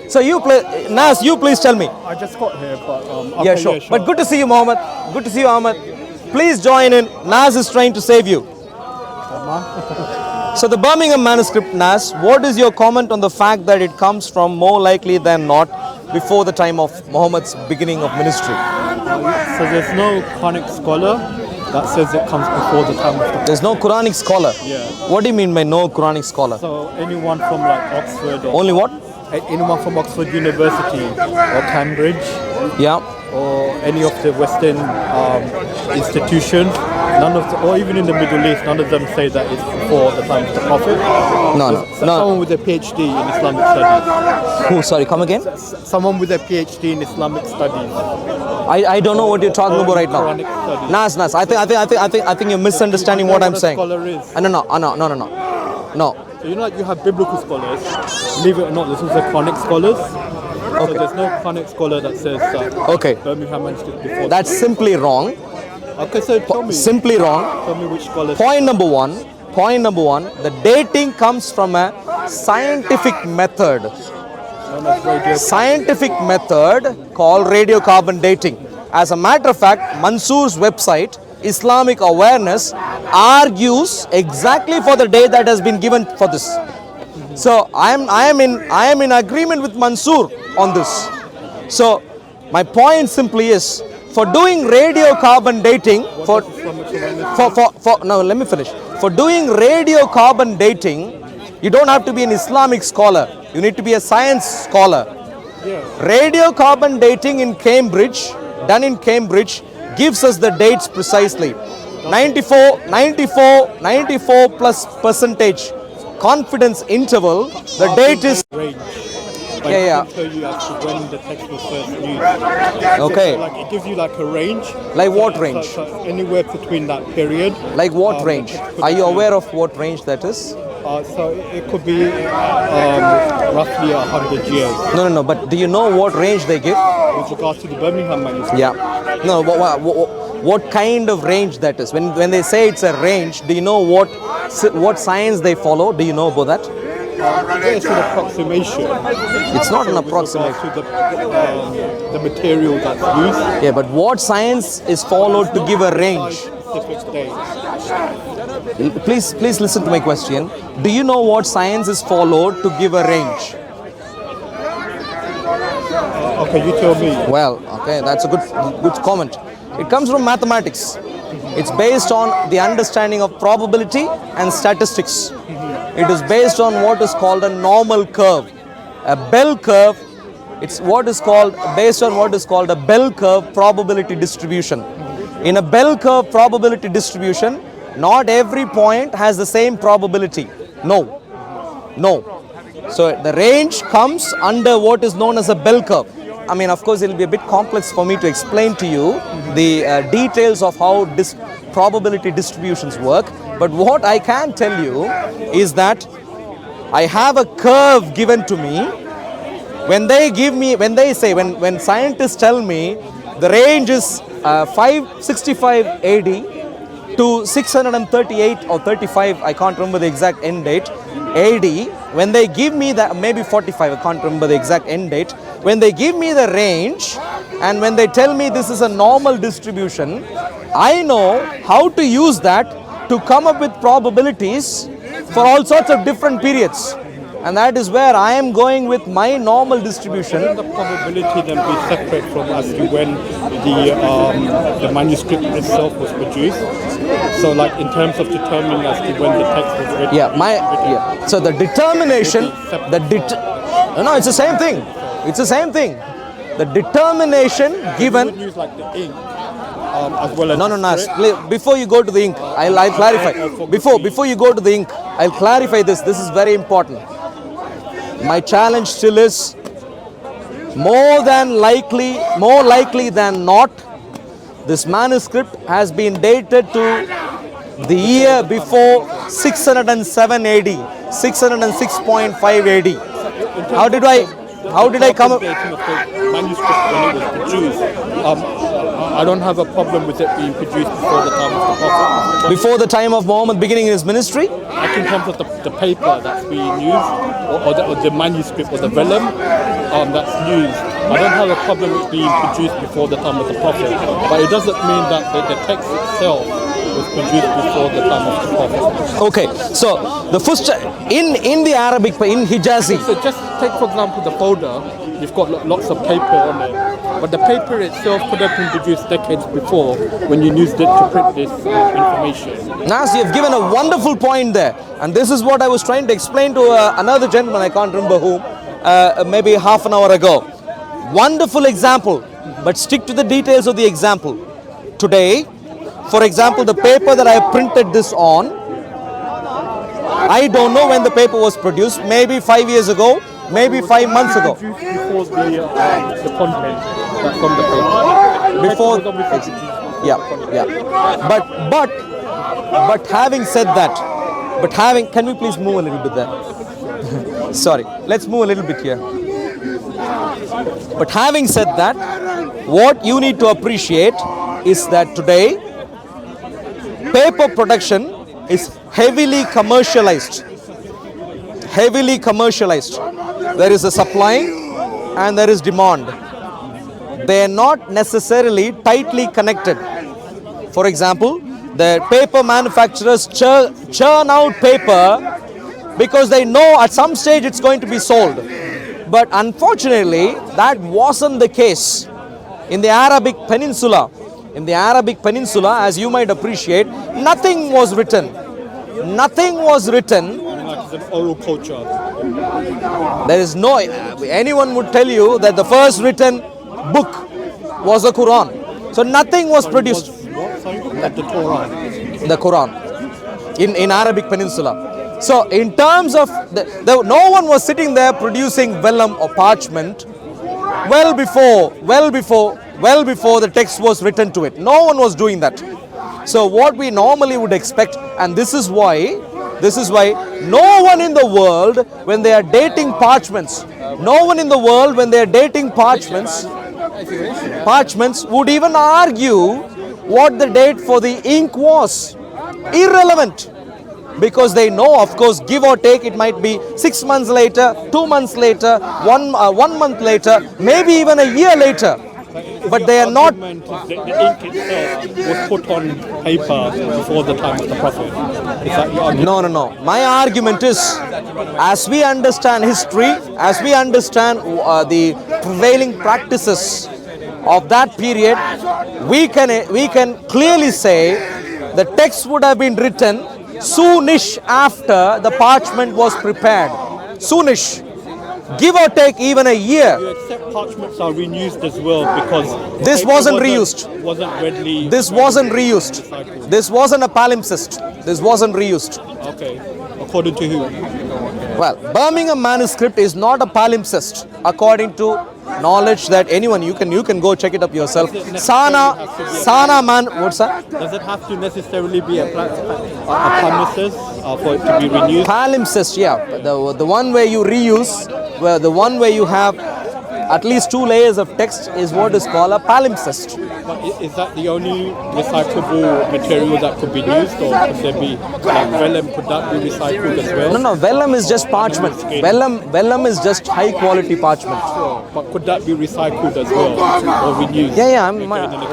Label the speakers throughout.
Speaker 1: So you play, Nas, you please tell me.
Speaker 2: I just got here, but okay,
Speaker 1: Yeah, sure. But good to see you, Mohammed. Good to see you, Ahmed. Please join in. Nas is trying to save you. So the Birmingham Manuscript, Nas, what is your comment on the fact that it comes from more likely than not before the time of Muhammad's beginning of ministry?
Speaker 2: So there's no Quranic scholar that says it comes before the time of the.
Speaker 1: There's no Quranic scholar.
Speaker 2: Yeah.
Speaker 1: What do you mean by no Quranic scholar?
Speaker 2: So anyone from like Oxford. Or
Speaker 1: Only what?
Speaker 2: Anyone from Oxford University or Cambridge.
Speaker 1: Yeah.
Speaker 2: Or any of the Western institutions, none of the, or even in the Middle East, none of them say that it's before the time of the Prophet.
Speaker 1: No.
Speaker 2: Someone with a PhD in Islamic studies.
Speaker 1: Who? Sorry, come again?
Speaker 2: Someone with a PhD in Islamic studies.
Speaker 1: I don't know what you're talking about right now. Nas, I think you're misunderstanding what I'm saying. No.
Speaker 2: So you know, like you have biblical scholars. Believe it or not, there's also Quranic scholars. Okay. So there's no Quranic scholar that says Birmingham Manuscript before.
Speaker 1: That's simply wrong.
Speaker 2: Okay, so tell me.
Speaker 1: Simply wrong.
Speaker 2: Tell me which scholars.
Speaker 1: Point number one. The dating comes from a scientific method. Scientific method called radiocarbon dating. As a matter of fact, Mansoor's website, Islamic Awareness, argues exactly for the day that has been given for this. So I am in agreement with Mansoor on this. So my point simply is, for doing radiocarbon dating, now let me finish. For doing radiocarbon dating, you don't have to be an Islamic scholar. You need to be a science scholar.
Speaker 2: Yeah.
Speaker 1: Radiocarbon dating in Cambridge, done in Cambridge, gives us the dates precisely. 94 plus percentage confidence interval. The date is
Speaker 2: range.
Speaker 1: Yeah.
Speaker 2: It can tell you actually when the text was first used.
Speaker 1: Okay.
Speaker 2: So like it gives you like a range.
Speaker 1: Like what range?
Speaker 2: So anywhere between that period.
Speaker 1: Like what range? Are you aware of what range that is?
Speaker 2: So it could be roughly 100 years.
Speaker 1: No. But do you know what range they give?
Speaker 2: With regards to the Birmingham Manuscript.
Speaker 1: Yeah. No. What kind of range that is? When they say it's a range, do you know what science they follow? Do you know about that?
Speaker 2: It's an approximation.
Speaker 1: It's not an approximation.
Speaker 2: To the material that's used.
Speaker 1: Yeah, but what science is followed to give a range?
Speaker 2: Specific dates.
Speaker 1: Please listen to my question. Do you know what science is followed to give a range?
Speaker 2: Okay, you tell me.
Speaker 1: Well, okay, that's a good comment. It comes from mathematics. It's based on the understanding of probability and statistics. It is based on what is called a normal curve. A bell curve, it's based on what is called a bell curve probability distribution. In a bell curve probability distribution, not every point has the same probability. No. So the range comes under what is known as a bell curve. I mean, of course, it will be a bit complex for me to explain to you the details of how probability distributions work. But what I can tell you is that I have a curve given to me. When scientists tell me the range is 565 AD to 638 or 35, I can't remember the exact end date, AD, when they give me that, maybe 45, I can't remember the exact end date, when they give me the range and when they tell me this is a normal distribution, I know how to use that to come up with probabilities for all sorts of different periods. And that is where I am going with my normal distribution.
Speaker 2: Will the probability then be separate from as to when the manuscript itself was produced? So like in terms of determining as to when the text was written?
Speaker 1: So the determination, no, it's the same thing. It's the same thing. The determination given.
Speaker 2: You would use like the ink as well as
Speaker 1: No. Before you go to the ink, I'll clarify. Before you go to the ink, I'll clarify this. This is very important. My challenge still is more likely than not, this manuscript has been dated to the year before 607 AD, 606.5 AD. How did I come up?
Speaker 2: Manuscript when it was produced, I don't have a problem with it being produced before the time of the Prophet.
Speaker 1: Before the time of Muhammad beginning his ministry?
Speaker 2: Like in terms of the paper that's being used, or the manuscript or the vellum that's used, I don't have a problem with being produced before the time of the Prophet. But it doesn't mean that the text itself was produced before the time of the Prophet.
Speaker 1: Okay, so the first in the Arabic, in Hijazi.
Speaker 2: So just take for example the folder. You've got lots of paper on it, but the paper itself could have been produced decades before when you used it to print this information.
Speaker 1: Nas, you've given a wonderful point there, and this is what I was trying to explain to another gentleman, I can't remember whom, maybe half an hour ago. Wonderful example, but stick to the details of the example. Today, for example, the paper that I printed this on, I don't know when the paper was produced, maybe 5 years ago, maybe 5 months ago.
Speaker 2: Before the content from the paper.
Speaker 1: Before, yeah. But having said that, can we please move a little bit there? Sorry, let's move a little bit here. But having said that, what you need to appreciate is that today, paper production is heavily commercialized. Heavily commercialized. There is a supply and there is demand. They are not necessarily tightly connected. For example, the paper manufacturers churn out paper because they know at some stage it's going to be sold. But unfortunately, that wasn't the case. In the Arabic Peninsula, as you might appreciate, nothing was written. Nothing was written.
Speaker 2: Like it's an oral culture.
Speaker 1: There is no, anyone would tell you that the first written book was the Quran. So nothing was produced.
Speaker 2: The Torah.
Speaker 1: The Quran in Arabic Peninsula. So in terms of, no one was sitting there producing vellum or parchment well before the text was written to it. No one was doing that. So what we normally would expect, and this is why no one in the world, when they are dating parchments, parchments would even argue what the date for the ink was. Irrelevant. Because they know, of course, give or take, it might be 6 months later, 2 months later, 1 month later, maybe even a year later. But they are not.
Speaker 2: The ink itself was put on paper before the time of the Prophet. Is that your argument?
Speaker 1: No. My argument is, as we understand history, as we understand the prevailing practices of that period, we can clearly say the text would have been written soonish after the parchment was prepared. Soonish. Give or take even a year.
Speaker 2: You accept parchments are reused as well because
Speaker 1: this wasn't reused.
Speaker 2: Wasn't readily.
Speaker 1: This wasn't reused. This wasn't a palimpsest. This wasn't reused.
Speaker 2: Okay. According to who?
Speaker 1: Well, Birmingham Manuscript is not a palimpsest according to knowledge that anyone, you can go check it up yourself. Sana man, what's that?
Speaker 2: Does it have to necessarily be a palimpsest for it to be renewed?
Speaker 1: Palimpsest, yeah. The one where you reuse, where the one where you have at least 2 layers of text is what is called a palimpsest.
Speaker 2: But is that the only recyclable material that could be used, or could there be like vellum? Could that be recycled as well?
Speaker 1: No. Vellum is just parchment. Vellum is just high quality parchment.
Speaker 2: But could that be recycled as well or reused?
Speaker 1: Yeah.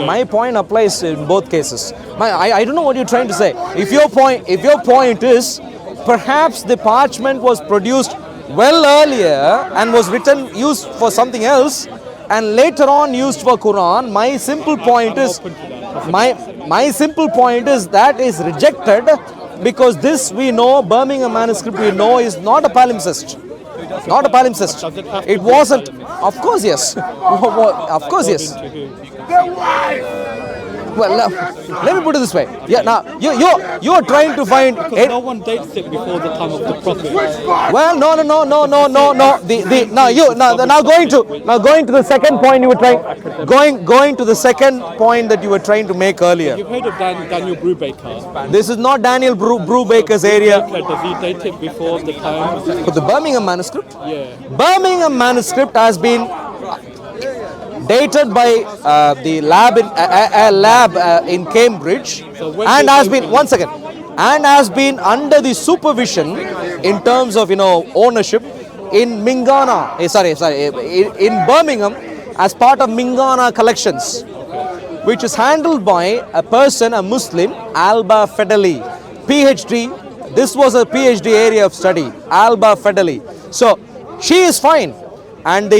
Speaker 1: My point applies in both cases. I don't know what you're trying to say. If your point is perhaps the parchment was produced well earlier and was used for something else, and later on used for Quran, my simple point is that is rejected, because this we know, Birmingham Manuscript we know, is not a palimpsest. Not a palimpsest. It wasn't. Of course, yes. Of course, yes. Well, let me put it this way. Yeah, now you are trying to find.
Speaker 2: No one dates it before the time of the Prophet.
Speaker 1: Well, no. Now going to the second point you were trying. Going to the second point that you were trying to make earlier.
Speaker 2: You've heard of Daniel Brubaker.
Speaker 1: This is not Daniel Brubaker's area.
Speaker 2: Does he date it before the time?
Speaker 1: But the Birmingham Manuscript.
Speaker 2: Yeah.
Speaker 1: Birmingham Manuscript has been. dated by the lab in Cambridge, and has been under the supervision in terms of ownership in Mingana, in Birmingham, as part of Mingana collections, which is handled by a person, a Muslim, Alba Fedeli, PhD. This was a PhD area of study, Alba Fedeli. So she is fine, and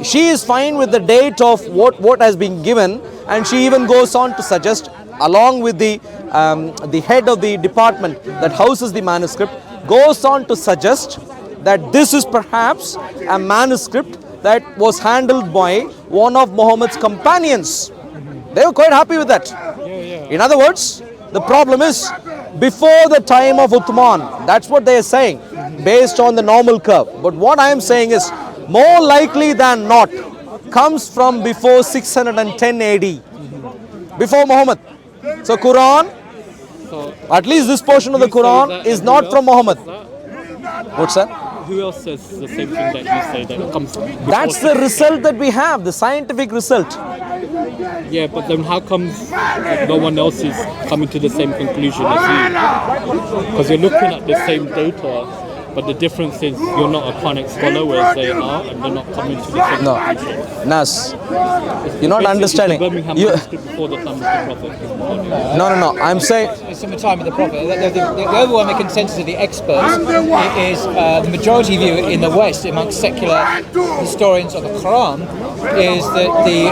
Speaker 1: she is fine with the date of what has been given, and she even goes on to suggest, along with the head of the department that houses the manuscript, goes on to suggest that this is perhaps a manuscript that was handled by one of Muhammad's companions. They were quite happy with that. In other words, the problem is before the time of Uthman. That's what they are saying, based on the normal curve. But what I am saying is, more likely than not, comes from before 610 AD, before Muhammad. So Quran, at least this portion of the Quran, is not from Muhammad. What's that?
Speaker 2: Who else says the same thing that you say, that it comes before?
Speaker 1: That's the result that we have, the scientific result.
Speaker 2: Yeah, but then how comes no one else is coming to the same conclusion as you? Because you're looking at the same data, but the difference is you're not a Quranic scholar, whereas they are, and they're not coming to the same conclusion.
Speaker 1: Nas, you're not understanding.
Speaker 2: Birmingham Manuscript before the time of the Prophet.
Speaker 1: No. I'm saying
Speaker 3: it's from the time of the Prophet. The overwhelming consensus of the experts is the majority view in the West, amongst secular historians of the Quran, is that the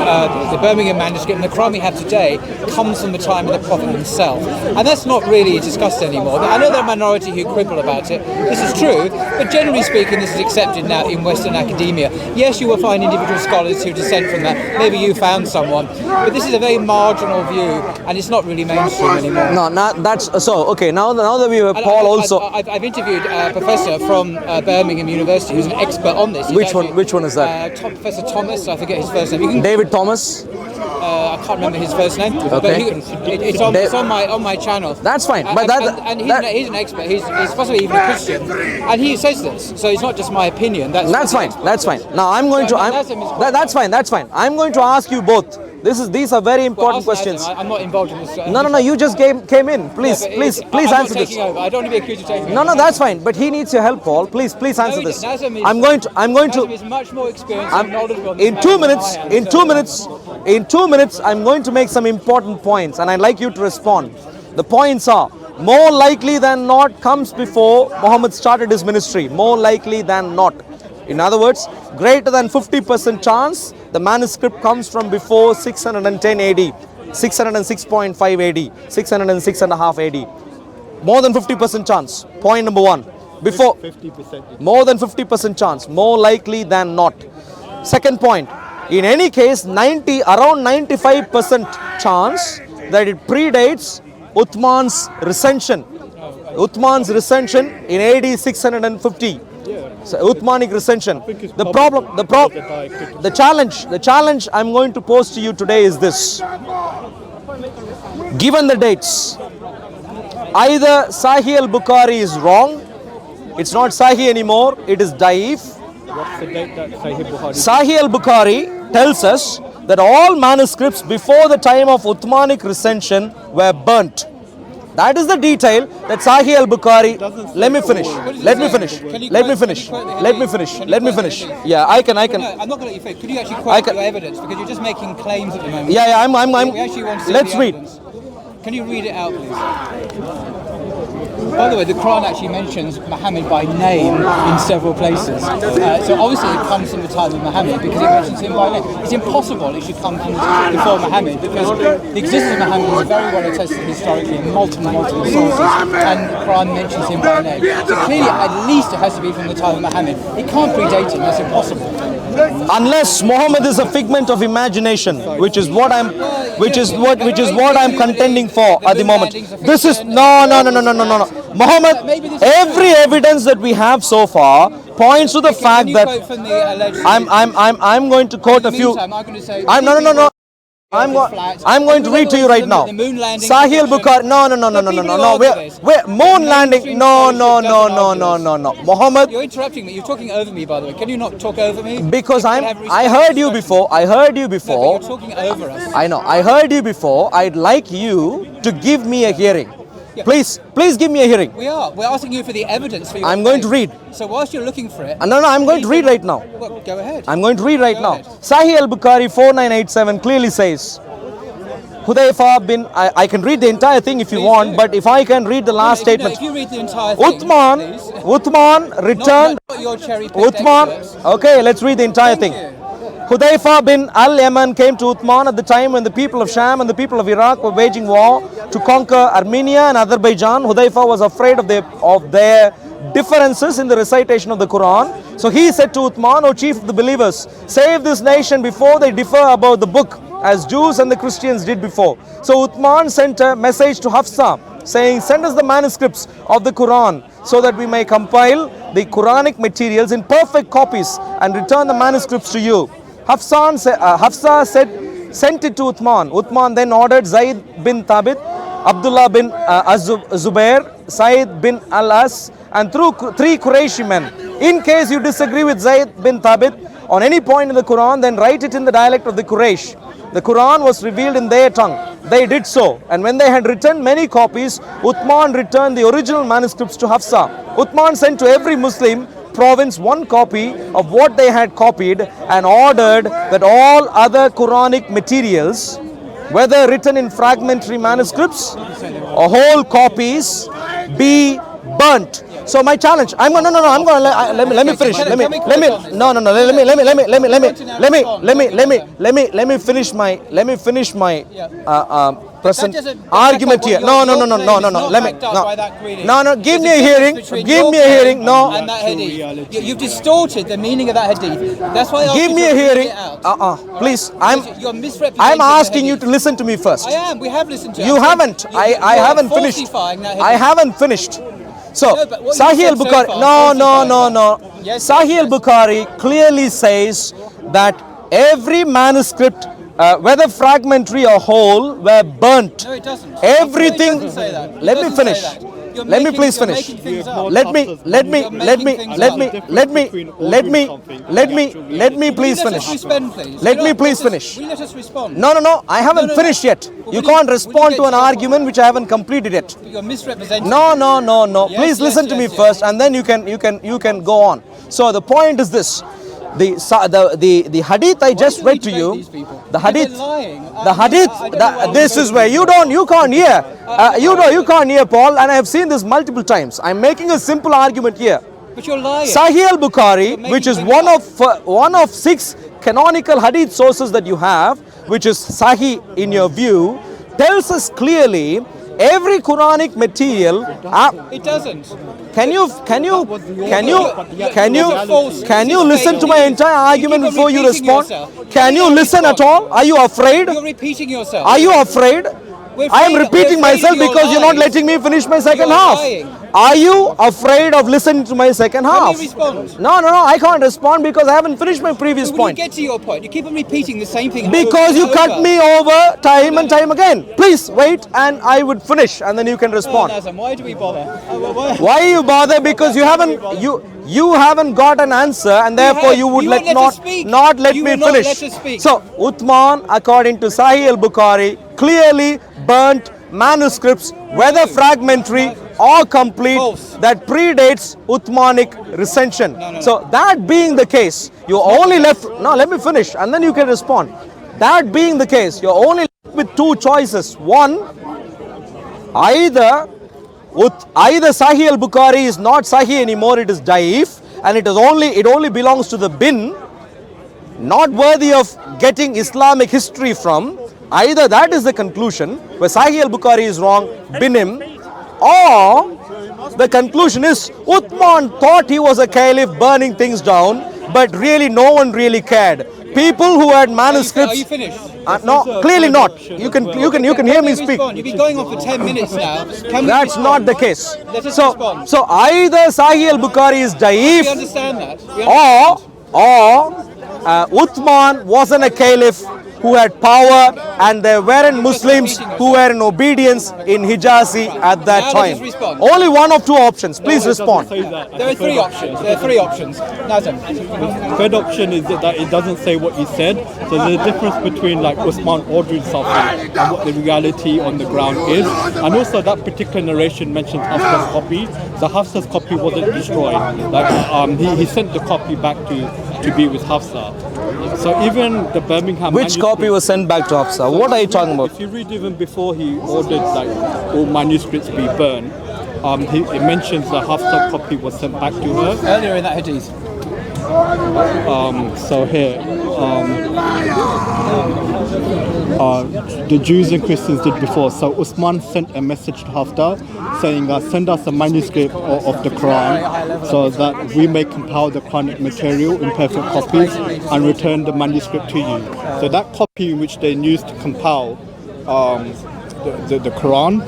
Speaker 3: Birmingham Manuscript and the Quran we have today comes from the time of the Prophet himself. And that's not really discussed anymore. I know there are a minority who quibble about it. This is true, but generally speaking, this is accepted now in Western academia. Yes, you will find individual scholars who dissent from that. Maybe you found someone, but this is a very marginal view, and it's not really mainstream anymore.
Speaker 1: no, that's so. Okay, now that we have Paul also.
Speaker 3: I've interviewed a professor from Birmingham University who's an expert on this.
Speaker 1: Which one is that?
Speaker 3: Professor Thomas, I forget his first name.
Speaker 1: David Thomas.
Speaker 3: I can't remember his first name.
Speaker 1: Okay.
Speaker 3: But it's on my channel.
Speaker 1: That's fine. But
Speaker 3: he's an expert. He's possibly even a Christian, and he says this. So it's not just my opinion. That's
Speaker 1: fine. That's fine. Now I'm going to. That's fine. I'm going to ask you both. These are very important questions.
Speaker 3: I'm not involved in this.
Speaker 1: No. You just came in. Please answer this.
Speaker 3: Over. I don't want to be accused of taking over.
Speaker 1: No, that's fine. But he needs your help, Paul. Please answer this. I'm going to.
Speaker 3: Nazim is much more experienced and knowledgeable.
Speaker 1: In 2 minutes, I'm going to make some important points, and I'd like you to respond. The points are: more likely than not comes before Muhammad started his ministry. More likely than not. In other words, greater than 50% chance the manuscript comes from before 610 AD, 606.5 AD, 606.5 AD. More than 50% chance. Point number one. Before 50%. More than 50% chance. More likely than not. Second point. In any case, around 95% chance that it predates Uthman's recension. Uthman's recension in AD 650. So, Uthmanic recension. The challenge I'm going to pose to you today is this. Given the dates, either Sahih al-Bukhari is wrong, it's not Sahih anymore, it is Daif.
Speaker 2: What's the date that Sahih Bukhari?
Speaker 1: Sahih al-Bukhari tells us that all manuscripts before the time of Uthmanic recension were burnt. That is the detail that Sahih al-Bukhari. Let me finish. Yeah, I can.
Speaker 3: No, I'm not going to let you finish. Could you actually quote your evidence? Because you're just making claims at the moment.
Speaker 1: Yeah, I'm.
Speaker 3: We actually want to see
Speaker 1: Let's
Speaker 3: the
Speaker 1: read.
Speaker 3: evidence. Can you read it out, please? By the way, the Quran actually mentions Muhammad by name in several places. So obviously it comes from the time of Muhammad because it mentions him by name. It's impossible it should come from before Muhammad because the existence of Muhammad is very well attested historically in multiple sources, and the Quran mentions him by name. So clearly, at least it has to be from the time of Muhammad. It can't predate him. That's impossible.
Speaker 1: Unless Muhammad is a figment of imagination, which is what I'm contending for at the moment. This is no. Muhammad, every evidence that we have so far points to the fact that I'm going to quote a few. No. I'm going to read to you right now. Sahih al-Bukhari. No. Moon landing. No. Muhammad.
Speaker 3: You're interrupting me. You're talking over me, by the way. Can you not talk over me?
Speaker 1: Because I heard you before.
Speaker 3: No, but you're talking over us.
Speaker 1: I know. I heard you before. I'd like you to give me a hearing.
Speaker 3: Yeah.
Speaker 1: Please give me a hearing.
Speaker 3: We're asking you for the evidence for your
Speaker 1: I'm going to read.
Speaker 3: So whilst you're looking for it...
Speaker 1: No, I'm going to read right now.
Speaker 3: Well, go ahead.
Speaker 1: I'm going to read right
Speaker 3: Go
Speaker 1: now.
Speaker 3: ahead.
Speaker 1: Sahih al-Bukhari 4987 clearly says, Hudayfa bin, I can read the entire thing if you
Speaker 3: Please
Speaker 1: want,
Speaker 3: do.
Speaker 1: but if I can read the last statement.
Speaker 3: If you read the entire thing, please.
Speaker 1: Uthman returned.
Speaker 3: Not your cherry-picked
Speaker 1: Uthman,
Speaker 3: excerpts.
Speaker 1: okay, let's read the entire
Speaker 3: Thank
Speaker 1: thing.
Speaker 3: you.
Speaker 1: Hudayfa bin al-Yaman came to Uthman at the time when the people of Sham and the people of Iraq were waging war to conquer Armenia and Azerbaijan. Hudayfa was afraid of their differences in the recitation of the Quran. So he said to Uthman, O chief of the believers, save this nation before they differ about the book, as Jews and the Christians did before. So Uthman sent a message to Hafsa saying, send us the manuscripts of the Quran so that we may compile the Quranic materials in perfect copies and return the manuscripts to you. Hafsa sent it to Uthman. Uthman then ordered Zayd bin Thabit, Abdullah bin Zubair, Said bin Al-As, and three Qurayshi men. In case you disagree with Zayd bin Thabit on any point in the Quran, then write it in the dialect of the Quraysh. The Quran was revealed in their tongue. They did so, and when they had written many copies, Uthman returned the original manuscripts to Hafsa. Uthman sent to every Muslim province one copy of what they had copied and ordered that all other Quranic materials, whether written in fragmentary manuscripts or whole copies, be burnt. So my challenge, let me finish. Let me finish my present argument here. No. Give me a hearing. No.
Speaker 3: And that hadith. You've distorted the meaning of that hadith. That's why I
Speaker 1: Give me a hearing. Please. I'm asking you to listen to me first.
Speaker 3: I am. We have listened to you.
Speaker 1: You haven't. I haven't finished. I haven't finished. So, Sahih al-Bukhari, no.
Speaker 3: Yes,
Speaker 1: Sahih al-Bukhari clearly says that every manuscript, whether fragmentary or whole, were burnt.
Speaker 3: No, it doesn't.
Speaker 1: Everything.
Speaker 3: It doesn't say that.
Speaker 1: Let me finish. Let me please finish. Let me please finish. Let me please finish.
Speaker 3: Will you let us respond?
Speaker 1: No. I haven't finished yet. You can't respond to an argument which I haven't completed yet.
Speaker 3: You're misrepresenting.
Speaker 1: No.
Speaker 3: Yes,
Speaker 1: Please listen to me first, and then you can go on. So the point is this: the hadith I just read to you, the hadith. This is where you can't hear. You can't hear, Paul, and I have seen this multiple times. I'm making a simple argument here.
Speaker 3: But you're lying.
Speaker 1: Sahih al-Bukhari, which is one of 6 canonical hadith sources that you have, which is Sahih in your view, tells us clearly every Quranic material.
Speaker 3: It doesn't.
Speaker 1: Can you listen to my entire argument before you respond? Can you listen at all? Are you afraid?
Speaker 3: You're repeating yourself.
Speaker 1: Are you afraid? I am repeating myself because you're not letting me finish my second half. Are you afraid of listening to my second half?
Speaker 3: Can you respond?
Speaker 1: No, I can't respond because I haven't finished my previous point.
Speaker 3: Get to your point. You keep on repeating the same thing.
Speaker 1: Because you cut me over time and time again. Please wait and I would finish and then you can respond.
Speaker 3: Why do we bother?
Speaker 1: Why you bother? Because you haven't got an answer and therefore you would not let me finish. So Uthman, according to Sahih al-Bukhari, clearly burnt manuscripts, whether fragmentary or complete, that predates Uthmanic recension. So that being the case, you're only left. No, let me finish and then you can respond. That being the case, you're only left with 2 choices. One, either Sahih al-Bukhari is not Sahih anymore, it is Daif, and it only belongs to the bin, not worthy of getting Islamic history from. Either that is the conclusion, where Sahih al-Bukhari is wrong, bin him, or the conclusion is Uthman thought he was a caliph burning things down, but really no one really cared. People who had manuscripts.
Speaker 3: Are you finished?
Speaker 1: No, clearly not. You can hear me speak.
Speaker 3: You've been going on for 10 minutes now.
Speaker 1: That's not the case.
Speaker 3: Let us respond.
Speaker 1: So either Sahih al-Bukhari is Daif,
Speaker 3: We understand that.
Speaker 1: or Uthman wasn't a caliph who had power, and there weren't Muslims who were in obedience in Hijazi at that
Speaker 3: Now
Speaker 1: time.
Speaker 3: let us respond.
Speaker 1: Only one of two options. Please
Speaker 2: No, it doesn't
Speaker 1: respond.
Speaker 2: say that.
Speaker 3: There are three options. There are three options. Nazim.
Speaker 2: The third option is that it doesn't say what he said. So there's a difference between like Uthman ordering something and what the reality on the ground is. And also that particular narration mentions Hafsa's copy. So Hafsa's copy wasn't destroyed. Like he sent the copy back to be with Hafsa. So even the Birmingham
Speaker 1: Which copy was sent back to Hafsa? What are you talking about?
Speaker 2: If you read even before he ordered like all manuscripts be burned, it mentions the Hafsa copy was sent back to her.
Speaker 3: Earlier in that hadith.
Speaker 2: So here, the Jews and Christians did before. So Uthman sent a message to Hafsa saying, send us a manuscript of the Quran so that we may compile the Quranic material in perfect copies and return the manuscript to you. So that copy which they used to compile the Quran,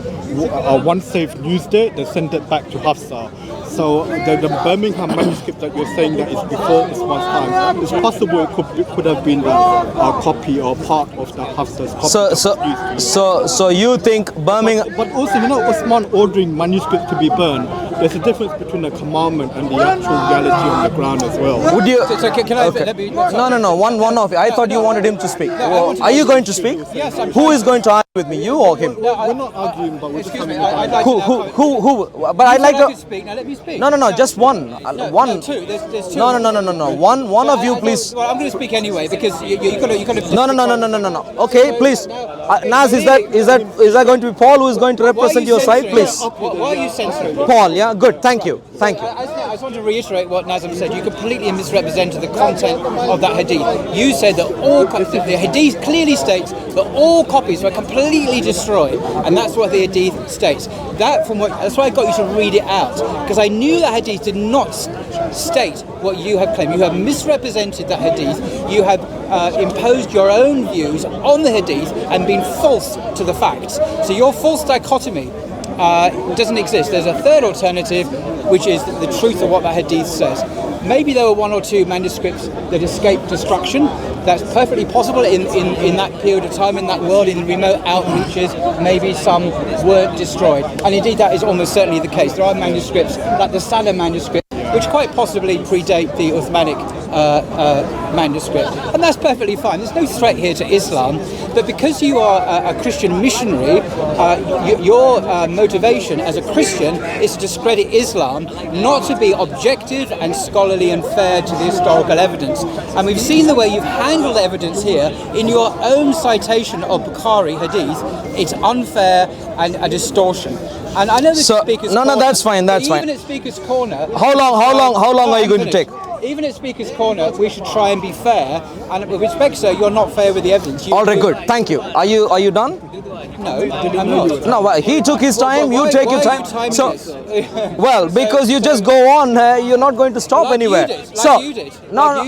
Speaker 2: once they've used it, they send it back to Hafsa. So the Birmingham manuscript that you're saying that is before Uthman's time, it's possible it could have been a copy or part of the Hafsa's copy.
Speaker 1: So you think Birmingham?
Speaker 2: But also, Uthman ordering manuscripts to be burned, there's a difference between a commandment and the actual reality on the ground as well.
Speaker 1: Would you?
Speaker 3: So can I?
Speaker 1: Okay.
Speaker 3: Let me,
Speaker 1: No. One of you. I thought you wanted him to speak.
Speaker 3: want
Speaker 1: Are you going to speak?
Speaker 3: Yes, I'm
Speaker 1: Who is going to argue with me? You or him?
Speaker 2: We're not arguing, but we're just
Speaker 3: Excuse me.
Speaker 2: having a
Speaker 3: I'd like
Speaker 2: dialogue.
Speaker 3: to know.
Speaker 1: Who? But I'd like
Speaker 3: I could
Speaker 1: to.
Speaker 3: speak. Now let me speak.
Speaker 1: No. Just one. One.
Speaker 3: No, two. There's two.
Speaker 1: No. One of you, please.
Speaker 3: Well, I'm going to speak anyway because you got to.
Speaker 1: No. Okay, please. Naz, is that going to be Paul who is going to represent your side, please?
Speaker 3: Why are you censoring?
Speaker 1: Paul, yeah, good. Thank you.
Speaker 3: I just want to reiterate what Nazim said. You completely misrepresented the content of that hadith. You said that the hadith clearly states that all copies were completely destroyed, and that's what the hadith states. That's why I got you to read it out, because I knew that hadith did not state what you have claimed. You have misrepresented that hadith. You have imposed your own views on the hadith and been false to the facts. So your false dichotomy doesn't exist. There's a third alternative, which is the truth of what that hadith says. Maybe there were one or two manuscripts that escaped destruction. That's perfectly possible in that period of time, in that world, in remote outreaches. Maybe some were destroyed. And indeed, that is almost certainly the case. There are manuscripts, like the Salah manuscript, which quite possibly predate the Uthmanic manuscript. And that's perfectly fine. There's no threat here to Islam. But because you are a Christian missionary, your motivation as a Christian is to discredit Islam, not to be objective and scholarly and fair to the historical evidence. And we've seen the way you've handled evidence here in your own citation of Bukhari hadith. It's unfair and a distortion. And I know this is Speaker's Corner.
Speaker 1: No, that's fine.
Speaker 3: Even at Speaker's Corner.
Speaker 1: How long are you going to take?
Speaker 3: Even at Speaker's Corner, we should try and be fair. And with respect, sir, you're not fair with the evidence.
Speaker 1: All right, good. Thank you. Are you done?
Speaker 3: No, I'm not.
Speaker 1: No, he took his time. You take your time. So,
Speaker 3: this?
Speaker 1: well, because you just go on, you're not going to stop anywhere.
Speaker 3: You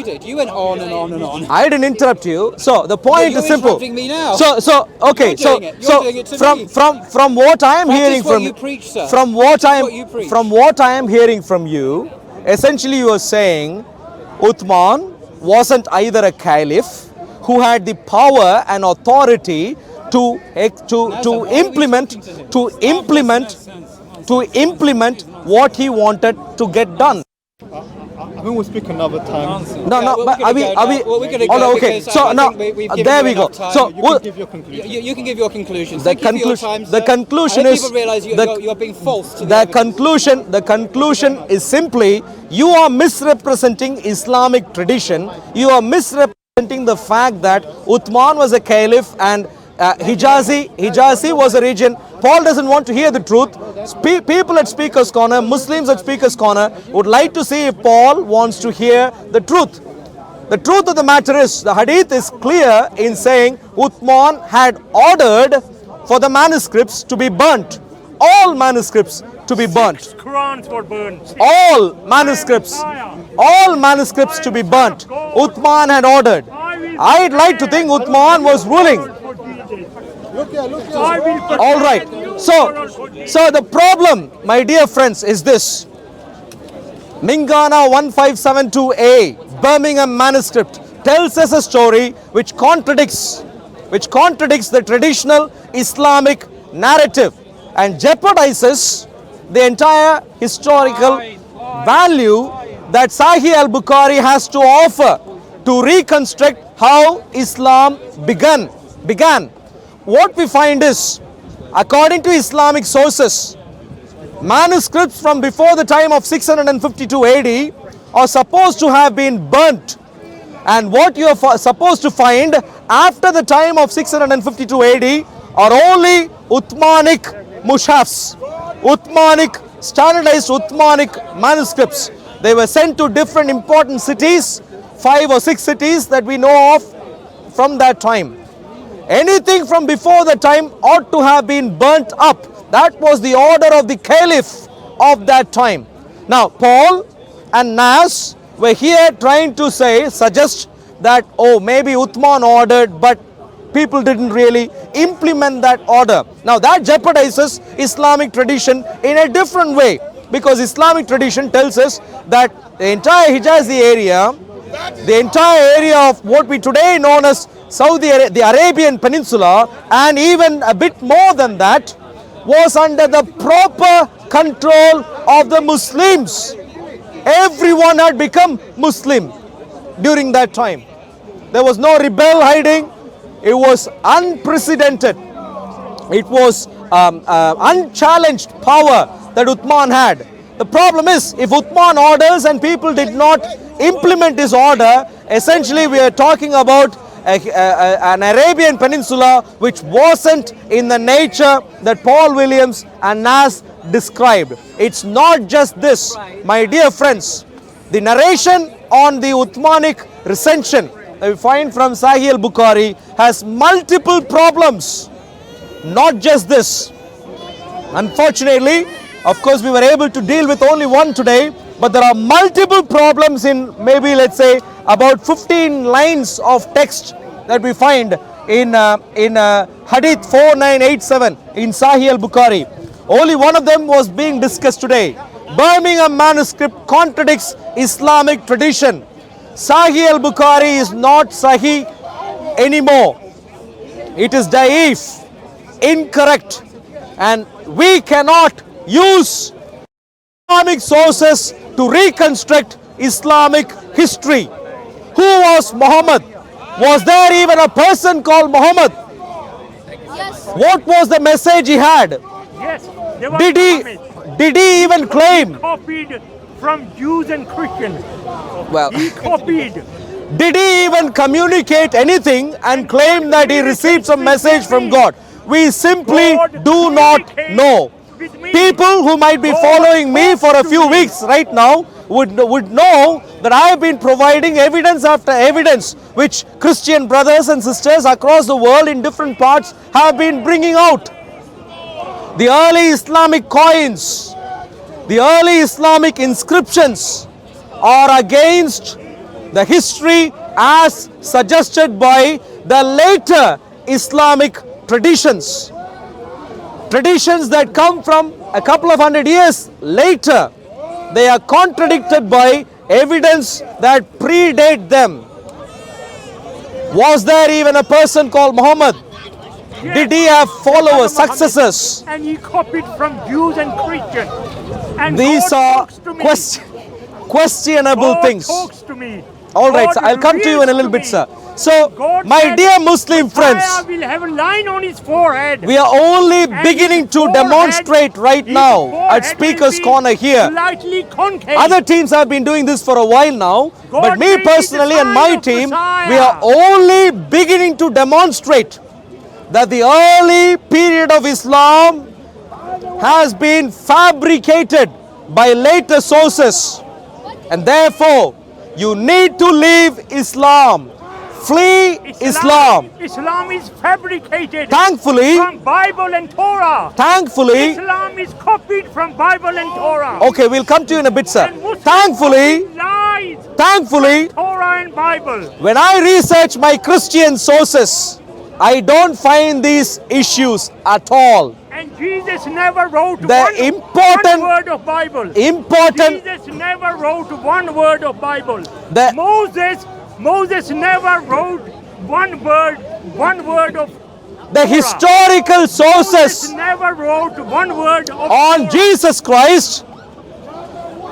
Speaker 3: did. You went on and on and on.
Speaker 1: I didn't interrupt you. So the point
Speaker 3: You're
Speaker 1: is simple.
Speaker 3: interrupting me now.
Speaker 1: Okay.
Speaker 3: You're doing it to me.
Speaker 1: From what I am hearing
Speaker 3: what
Speaker 1: from
Speaker 3: you preach, sir.
Speaker 1: from what I am hearing from you, essentially you are saying Uthman wasn't either a caliph who had the power and authority to implement what he wanted to get done.
Speaker 2: I think we'll speak another time.
Speaker 1: But are we? Okay. So now there we go. So
Speaker 2: You can give your conclusion.
Speaker 3: You can give your conclusions.
Speaker 1: The conclusion
Speaker 3: I
Speaker 1: is
Speaker 3: hope people realize you're being false to the
Speaker 1: the
Speaker 3: evidence.
Speaker 1: conclusion is simply you are misrepresenting Islamic tradition. You are misrepresenting the fact that Uthman was a caliph and Hijazi was a region. Paul doesn't want to hear the truth. People at Speaker's Corner, Muslims at Speaker's Corner would like to see if Paul wants to hear the truth. The truth of the matter is, the hadith is clear in saying Uthman had ordered for the manuscripts to be burnt. All manuscripts to be burnt.
Speaker 4: Qurans were burned.
Speaker 1: All manuscripts to be burnt. Uthman had ordered. I'd like to think Uthman was ruling. All right. So the problem, my dear friends, is this. Mingana 1572A, Birmingham Manuscript, tells us a story which contradicts which contradicts the traditional Islamic narrative and jeopardizes the entire historical value that Sahih al-Bukhari has to offer to reconstruct how Islam began. What we find is, according to Islamic sources, manuscripts from before the time of 652 AD are supposed to have been burnt, and what you are supposed to find after the time of 652 AD are only Uthmanic mushafs, standardized Uthmanic manuscripts. They were sent to different important cities, 5 or 6 cities that we know of from that time. Anything from before that time ought to have been burnt up. That was the order of the caliph of that time. Now, Paul and Nas were here trying to suggest that, oh, maybe Uthman ordered, but people didn't really implement that order. Now, that jeopardizes Islamic tradition in a different way, because Islamic tradition tells us that the entire Hijazi area, the entire area of what we today known as the Arabian Peninsula, and even a bit more than that, was under the proper control of the Muslims. Everyone had become Muslim during that time. There was no rebel hiding. It was unprecedented. It was unchallenged power that Uthman had. The problem is, if Uthman orders and people did not implement his order, essentially we are talking about an Arabian Peninsula which wasn't in the nature that Paul Williams and Nas described. It's not just this, my dear friends. The narration on the Uthmanic recension that we find from Sahih al-Bukhari has multiple problems. Not just this. Unfortunately, of course, we were able to deal with only one today, but there are multiple problems in maybe, let's say, about 15 lines of text that we find in Hadith 4987 in Sahih al-Bukhari. Only one of them was being discussed today. Birmingham Manuscript contradicts Islamic tradition. Sahih al-Bukhari is not Sahih anymore. It is da'if, incorrect, and we cannot use Islamic sources to reconstruct Islamic history. Who was Muhammad? Was there even a person called Muhammad?
Speaker 4: Yes.
Speaker 1: What was the message he had?
Speaker 5: Yes. There was
Speaker 1: Did he even claim?
Speaker 5: Copied from Jews and Christians.
Speaker 1: Well,
Speaker 5: He copied.
Speaker 1: did he even communicate anything and claim that he received some message from God? We simply do not know. People who might be following me for a few weeks right now would know that I have been providing evidence after evidence which Christian brothers and sisters across the world in different parts have been bringing out. The early Islamic coins, the early Islamic inscriptions are against the history as suggested by the later Islamic traditions. Traditions that come from a couple of hundred years later. They are contradicted by evidence that predate them. Was there even a person called Muhammad?
Speaker 5: Yes.
Speaker 1: Did he have followers,
Speaker 5: Muhammad,
Speaker 1: successors?
Speaker 5: And he copied from Jews and Christians. And
Speaker 1: These
Speaker 5: God
Speaker 1: are
Speaker 5: talks to me.
Speaker 1: questionable
Speaker 5: God
Speaker 1: things.
Speaker 5: talks to me.
Speaker 1: All right,
Speaker 5: God
Speaker 1: sir, I'll come to you in a little bit,
Speaker 5: reveals
Speaker 1: sir.
Speaker 5: to me.
Speaker 1: So,
Speaker 5: God
Speaker 1: my
Speaker 5: said,
Speaker 1: dear Muslim
Speaker 5: Messiah
Speaker 1: friends,
Speaker 5: will have a line on his forehead.
Speaker 1: we are only
Speaker 5: And
Speaker 1: beginning
Speaker 5: his
Speaker 1: to
Speaker 5: forehead-
Speaker 1: demonstrate right
Speaker 5: his
Speaker 1: now at
Speaker 5: forehead
Speaker 1: Speaker's
Speaker 5: will be
Speaker 1: Corner here.
Speaker 5: Slightly concave.
Speaker 1: Other teams have been doing this for a while now,
Speaker 5: God
Speaker 1: but me
Speaker 5: made it the
Speaker 1: personally and
Speaker 5: sign
Speaker 1: my
Speaker 5: of
Speaker 1: team,
Speaker 5: Messiah.
Speaker 1: we are only beginning to demonstrate that the early period of Islam has been fabricated by later sources, and therefore you need to leave Islam. Flee Islam.
Speaker 5: Islam is fabricated
Speaker 1: Thankfully,
Speaker 5: from Bible and Torah.
Speaker 1: thankfully,
Speaker 5: Islam is copied from Bible and Torah.
Speaker 1: okay, we'll come to you in a bit, sir.
Speaker 5: And Muslims
Speaker 1: Thankfully,
Speaker 5: copy lies
Speaker 1: thankfully,
Speaker 5: Torah and Bible.
Speaker 1: when I research my Christian sources, I don't find these issues at all.
Speaker 5: And Jesus never wrote
Speaker 1: The
Speaker 5: one
Speaker 1: important-
Speaker 5: word of Bible.
Speaker 1: Important,
Speaker 5: Jesus never wrote one word of Bible.
Speaker 1: The-
Speaker 5: Moses never wrote one word one word of
Speaker 1: The historical
Speaker 5: Moses
Speaker 1: sources
Speaker 5: never wrote one word of
Speaker 1: on
Speaker 5: Torah.
Speaker 1: Jesus Christ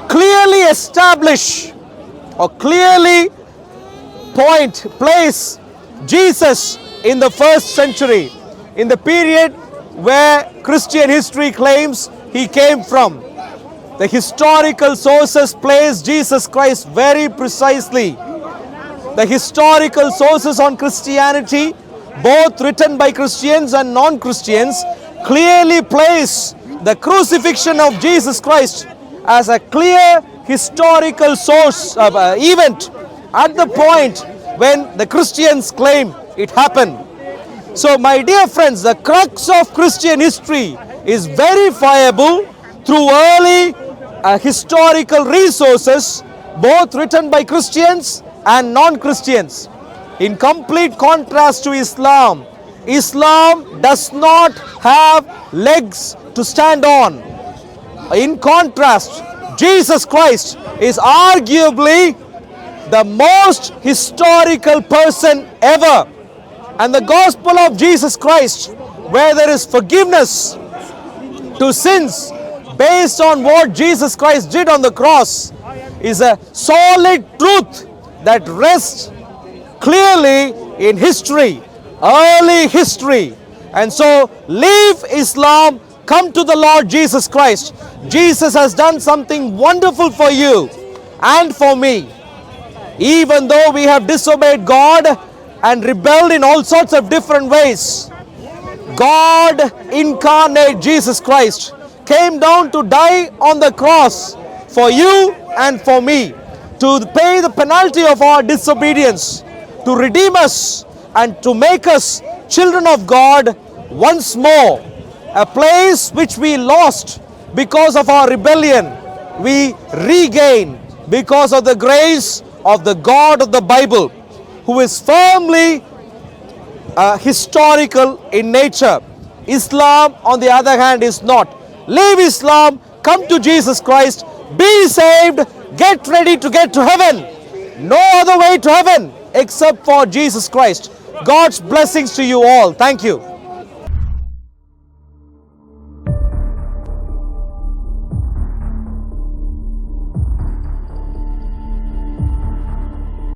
Speaker 1: clearly establish or clearly place Jesus in the first century, in the period where Christian history claims he came from. The historical sources place Jesus Christ very precisely. The historical sources on Christianity, both written by Christians and non-Christians, clearly place the crucifixion of Jesus Christ as a clear historical source of event at the point when the Christians claim it happened. So my dear friends, the crux of Christian history is verifiable through early historical resources, both written by Christians and non-Christians. In complete contrast to Islam, Islam does not have legs to stand on. In contrast, Jesus Christ is arguably the most historical person ever. And the gospel of Jesus Christ, where there is forgiveness to sins based on what Jesus Christ did on the cross, is a solid truth that rests clearly in history, early history. And so leave Islam, come to the Lord Jesus Christ. Jesus has done something wonderful for you and for me. Even though we have disobeyed God and rebelled in all sorts of different ways, God incarnate Jesus Christ came down to die on the cross for you and for me, to pay the penalty of our disobedience, to redeem us and to make us children of God once more. A place which we lost because of our rebellion, we regain because of the grace of the God of the Bible, who is firmly historical in nature. Islam, on the other hand, is not. Leave Islam, come to Jesus Christ, be saved, get ready to get to heaven. No other way to heaven except for Jesus Christ. God's blessings to you all. Thank you.